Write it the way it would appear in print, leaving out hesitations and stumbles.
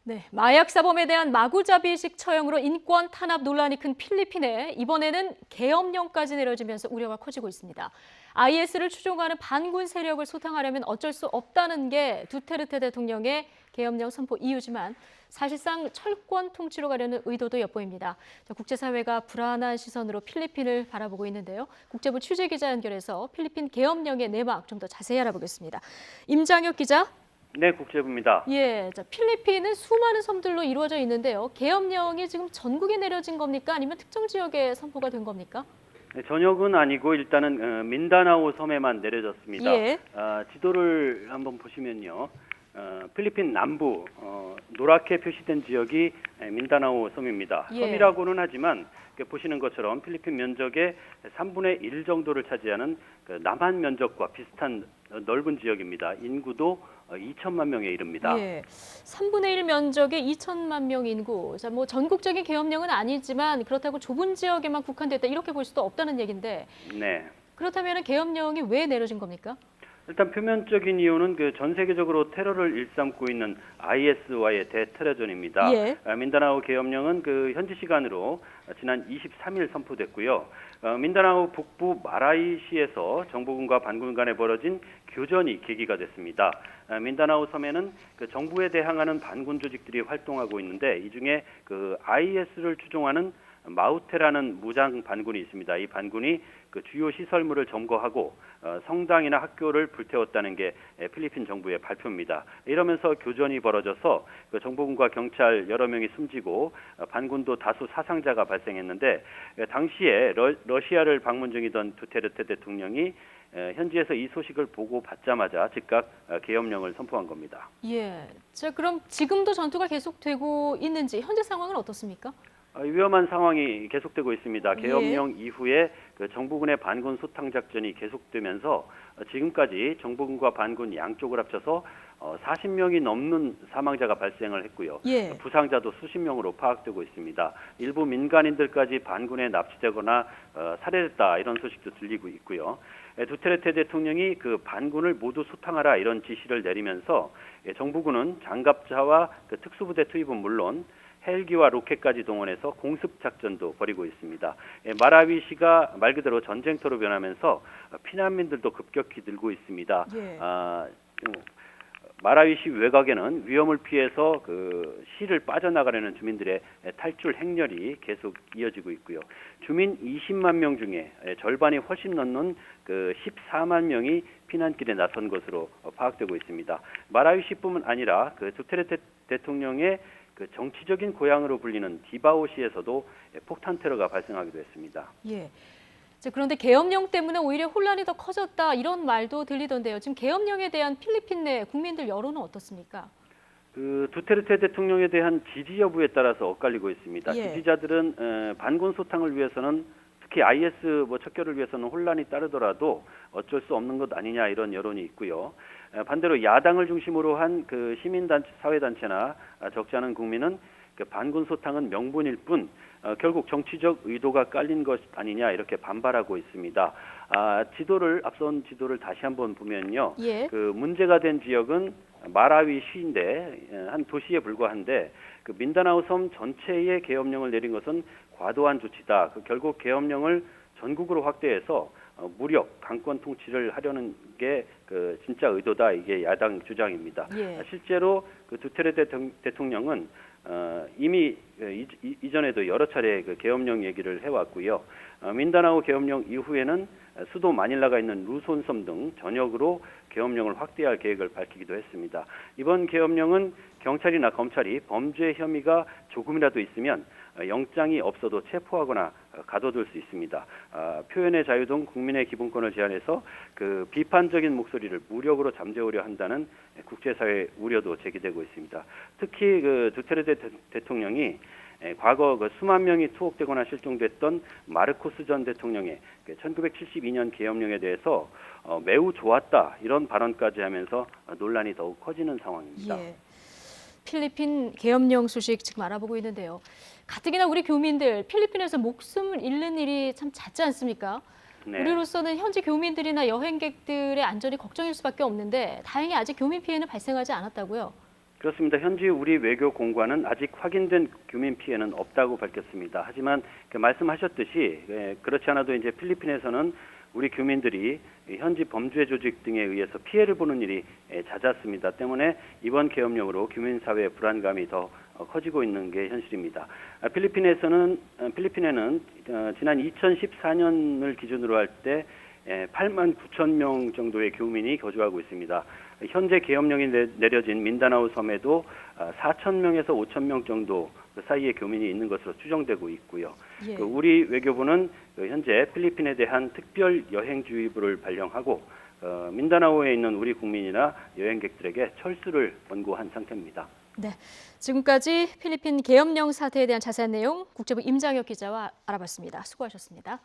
네, 마약 사범에 대한 마구잡이식 처형으로 인권 탄압 논란이 큰 필리핀에 이번에는 계엄령까지 내려지면서 우려가 커지고 있습니다. IS를 추종하는 반군 세력을 소탕하려면 어쩔 수 없다는 게 두테르테 대통령의 계엄령 선포 이유지만 사실상 철권 통치로 가려는 의도도 엿보입니다. 국제사회가 불안한 시선으로 필리핀을 바라보고 있는데요. 국제부 취재기자 연결해서 필리핀 계엄령의 내막 좀 더 자세히 알아보겠습니다. 임장혁 기자. 네, 국제부입니다. 예, 필리핀은 수많은 섬들로 이루어져 있는데요. 계엄령이 지금 전국에 내려진 겁니까? 아니면 특정 지역에 선포가 된 겁니까? 네, 전역은 아니고 일단은 민다나오 섬에만 내려졌습니다. 예. 지도를 한번 보시면요. 필리핀 남부 노랗게 표시된 지역이 민다나오 섬입니다. 예. 섬이라고는 하지만 보시는 것처럼 필리핀 면적의 3분의 1 정도를 차지하는 남한 면적과 비슷한 넓은 지역입니다. 인구도 2천만 명에 이릅니다. 예. 3분의 1 면적의 2천만 명 인구. 자, 뭐 전국적인 계엄령은 아니지만 그렇다고 좁은 지역에만 국한됐다 이렇게 볼 수도 없다는 얘기인데. 네. 그렇다면 계엄령이 왜 내려진 겁니까? 일단 표면적인 이유는 전 세계적으로 테러를 일삼고 있는 IS와의 대테러전입니다. 예. 민다나오 계엄령은 현지 시간으로 지난 23일 선포됐고요. 민다나오 북부 마라이시에서 정부군과 반군 간에 벌어진 교전이 계기가 됐습니다. 민다나오 섬에는 정부에 대항하는 반군 조직들이 활동하고 있는데 이 중에 IS를 추종하는 마우테라는 무장 반군이 있습니다. 이 반군이 주요 시설물을 점거하고 성당이나 학교를 불태웠다는 게 필리핀 정부의 발표입니다. 이러면서 교전이 벌어져서 정부군과 경찰 여러 명이 숨지고 반군도 다수 사상자가 발생했는데 당시에 러시아를 방문 중이던 두테르테 대통령이 현지에서 이 소식을 보고 받자마자 즉각 계엄령을 선포한 겁니다. 예. 자, 그럼 지금도 전투가 계속되고 있는지 현재 상황은 어떻습니까? 위험한 상황이 계속되고 있습니다. 계엄령 이후에 정부군의 반군 소탕 작전이 계속되면서 지금까지 정부군과 반군 양쪽을 합쳐서 40명이 넘는 사망자가 발생을 했고요. 예. 부상자도 수십 명으로 파악되고 있습니다. 일부 민간인들까지 반군에 납치되거나 살해됐다 이런 소식도 들리고 있고요. 두테르테 대통령이 반군을 모두 소탕하라 이런 지시를 내리면서 정부군은 장갑차와 특수부대 투입은 물론 헬기와 로켓까지 동원해서 공습 작전도 벌이고 있습니다. 마라위시가 말 그대로 전쟁터로 변하면서 피난민들도 급격히 늘고 있습니다. 예. 마라위시 외곽에는 위험을 피해서 시를 빠져나가려는 주민들의 탈출 행렬이 계속 이어지고 있고요. 주민 20만 명 중에 절반이 훨씬 넘는 14만 명이 피난길에 나선 것으로 파악되고 있습니다. 마라위시뿐만 아니라 두테르테 대통령의 정치적인 고향으로 불리는 디바오시에서도 폭탄 테러가 발생하기도 했습니다. 예. 자, 그런데 계엄령 때문에 오히려 혼란이 더 커졌다 이런 말도 들리던데요. 지금 계엄령에 대한 필리핀 내 국민들 여론은 어떻습니까? 두테르테 대통령에 대한 지지 여부에 따라서 엇갈리고 있습니다. 예. 지지자들은 반군 소탕을 위해서는 특히 IS 척결을 위해서는 혼란이 따르더라도 어쩔 수 없는 것 아니냐 이런 여론이 있고요. 반대로 야당을 중심으로 한 시민단체, 사회단체나 적지 않은 국민은 반군 소탕은 명분일 뿐 결국 정치적 의도가 깔린 것 아니냐 이렇게 반발하고 있습니다. 앞선 지도를 다시 한번 보면요. 예. 문제가 된 지역은 마라위시인데 한 도시에 불과한데 민다나오 섬 전체에 계엄령을 내린 것은 과도한 조치다. 결국 계엄령을 전국으로 확대해서 무력, 강권 통치를 하려는 게 진짜 의도다. 이게 야당 주장입니다. 예. 실제로 두테르테 대통령은 이미 이전에도 여러 차례 계엄령 얘기를 해왔고요. 민다나오 계엄령 이후에는 수도 마닐라가 있는 루손섬 등 전역으로 계엄령을 확대할 계획을 밝히기도 했습니다. 이번 계엄령은 경찰이나 검찰이 범죄 혐의가 조금이라도 있으면 영장이 없어도 체포하거나 가둬둘 수 있습니다. 표현의 자유 등 국민의 기본권을 제한해서 비판적인 목소리를 무력으로 잠재우려 한다는 국제사회의 우려도 제기되고 있습니다. 특히 두테르테 대통령이 과거 수만 명이 투옥되거나 실종됐던 마르코스 전 대통령의 1972년 계엄령에 대해서 매우 좋았다 이런 발언까지 하면서 논란이 더욱 커지는 상황입니다. 예. 필리핀 계엄령 소식 지금 알아보고 있는데요. 가뜩이나 우리 교민들 필리핀에서 목숨을 잃는 일이 참 잦지 않습니까? 네. 우리로서는 현지 교민들이나 여행객들의 안전이 걱정일 수밖에 없는데 다행히 아직 교민 피해는 발생하지 않았다고요? 그렇습니다. 현지 우리 외교 공관은 아직 확인된 교민 피해는 없다고 밝혔습니다. 하지만 말씀하셨듯이 그렇지 않아도 이제 필리핀에서는 우리 교민들이 현지 범죄 조직 등에 의해서 피해를 보는 일이 잦았습니다. 때문에 이번 계엄령으로 교민 사회의 불안감이 더 커지고 있는 게 현실입니다. 필리핀에는 지난 2014년을 기준으로 할 때 8만 9천 명 정도의 교민이 거주하고 있습니다. 현재 계엄령이 내려진 민다나오 섬에도 4천 명에서 5천 명 정도 그 사이에 교민이 있는 것으로 추정되고 있고요. 예. 우리 외교부는 현재 필리핀에 대한 특별 여행주의보를 발령하고 민다나오에 있는 우리 국민이나 여행객들에게 철수를 권고한 상태입니다. 네, 지금까지 필리핀 계엄령 사태에 대한 자세한 내용 국제부 임장혁 기자와 알아봤습니다. 수고하셨습니다.